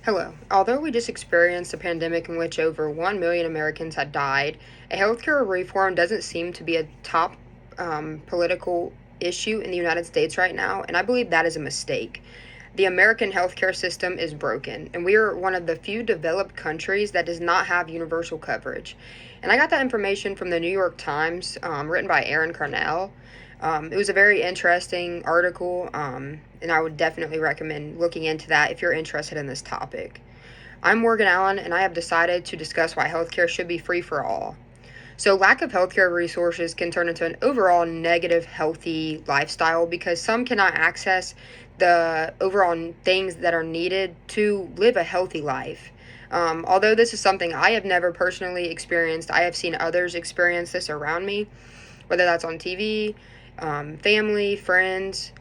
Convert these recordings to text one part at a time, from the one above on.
Hello. Although we just experienced a pandemic in which over 1 million Americans had died, a healthcare reform doesn't seem to be a top political issue in the United States right now, and I believe that is a mistake. The American healthcare system is broken, and we are one of the few developed countries that does not have universal coverage. And I got that information from the New York Times, written by Aaron Carnell. It was a very interesting article, and I would definitely recommend looking into that if you're interested in this topic. I'm Morgan Allen, and I have decided to discuss why healthcare should be free for all. So, lack of healthcare resources can turn into an overall negative, healthy lifestyle because some cannot access the overall things that are needed to live a healthy life. Although this is something I have never personally experienced, I have seen others experience this around me, whether that's on TV, family, friends.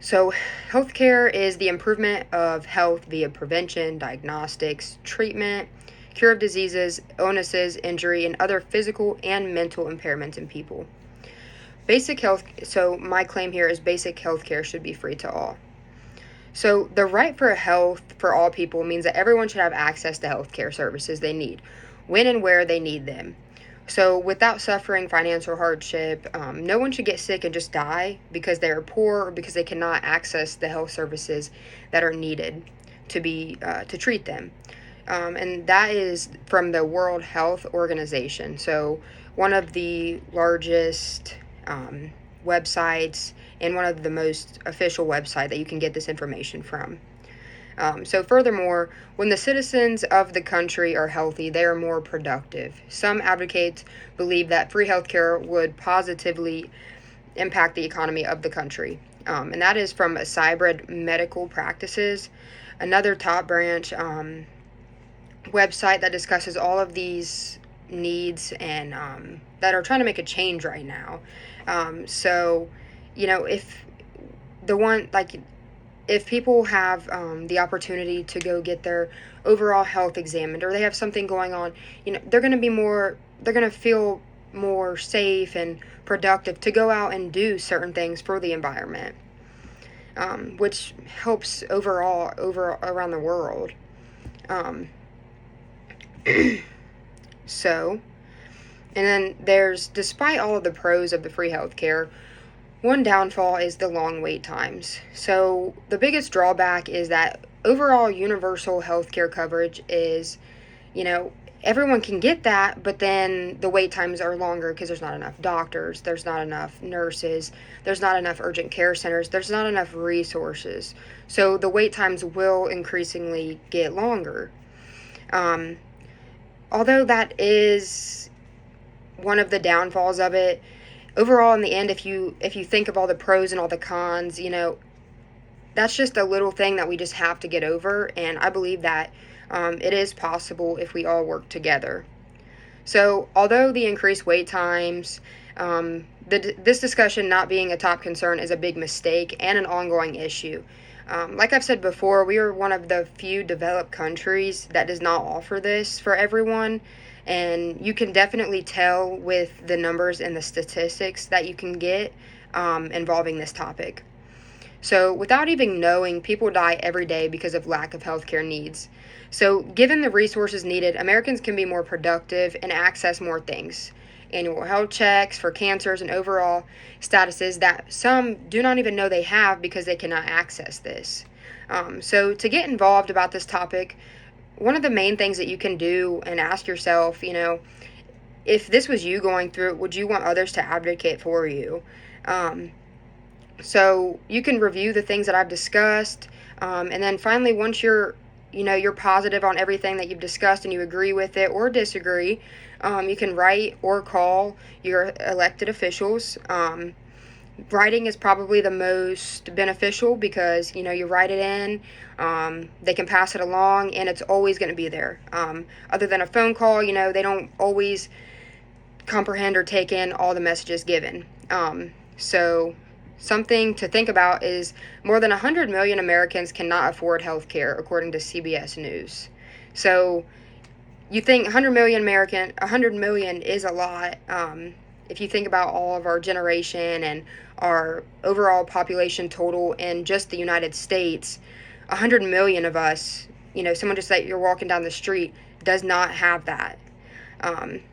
So, healthcare is the improvement of health via prevention, diagnostics, treatment, cure of diseases, illnesses, injury, and other physical and mental impairments in people. So my claim here is basic healthcare should be free to all. So, the right for health for all people means that everyone should have access to healthcare services they need, when and where they need them. So, without suffering financial hardship, no one should get sick and just die because they are poor or because they cannot access the health services that are needed to treat them. And that is from the World Health Organization. So, one of the largest websites and one of the most official website that you can get this information from. So furthermore, when the citizens of the country are healthy, they are more productive. Some advocates believe that free healthcare would positively impact the economy of the country. And that is from Cybrid Medical Practices, another top branch website that discusses all of these needs and that are trying to make a change right now. So, if the one, like, if people have the opportunity to go get their overall health examined or they have something going on, they're going to feel more safe and productive to go out and do certain things for the environment, which helps overall around the world. So, and then despite all of the pros of the free healthcare, one downfall is the long wait times. So the biggest drawback is that overall universal healthcare coverage is, everyone can get that, but then the wait times are longer because there's not enough doctors, there's not enough nurses, there's not enough urgent care centers, there's not enough resources. So the wait times will increasingly get longer. Although that is one of the downfalls of it, overall, in the end, if you think of all the pros and all the cons, that's just a little thing that we just have to get over. And I believe that it is possible if we all work together. So, although the increased wait times, this discussion not being a top concern is a big mistake and an ongoing issue. Like I've said before, we are one of the few developed countries that does not offer this for everyone. And you can definitely tell with the numbers and the statistics that you can get involving this topic. So, without even knowing, people die every day because of lack of healthcare needs. So, given the resources needed, Americans can be more productive and access more things. Annual health checks for cancers and overall statuses that some do not even know they have because they cannot access this. So, to get involved about this topic, one of the main things that you can do and ask yourself, if this was you going through it, would you want others to advocate for you? So you can review the things that I've discussed, and then finally, once you're positive on everything that you've discussed and you agree with it or disagree, you can write or call your elected officials. Writing is probably the most beneficial because, you write it in, they can pass it along, and it's always going to be there. Other than a phone call, they don't always comprehend or take in all the messages given. So something to think about is more than 100 million Americans cannot afford health care, according to CBS News. So you think 100 million is a lot. If you think about all of our generation and our overall population total in just the United States, 100 million of us someone just that you're walking down the street does not have that.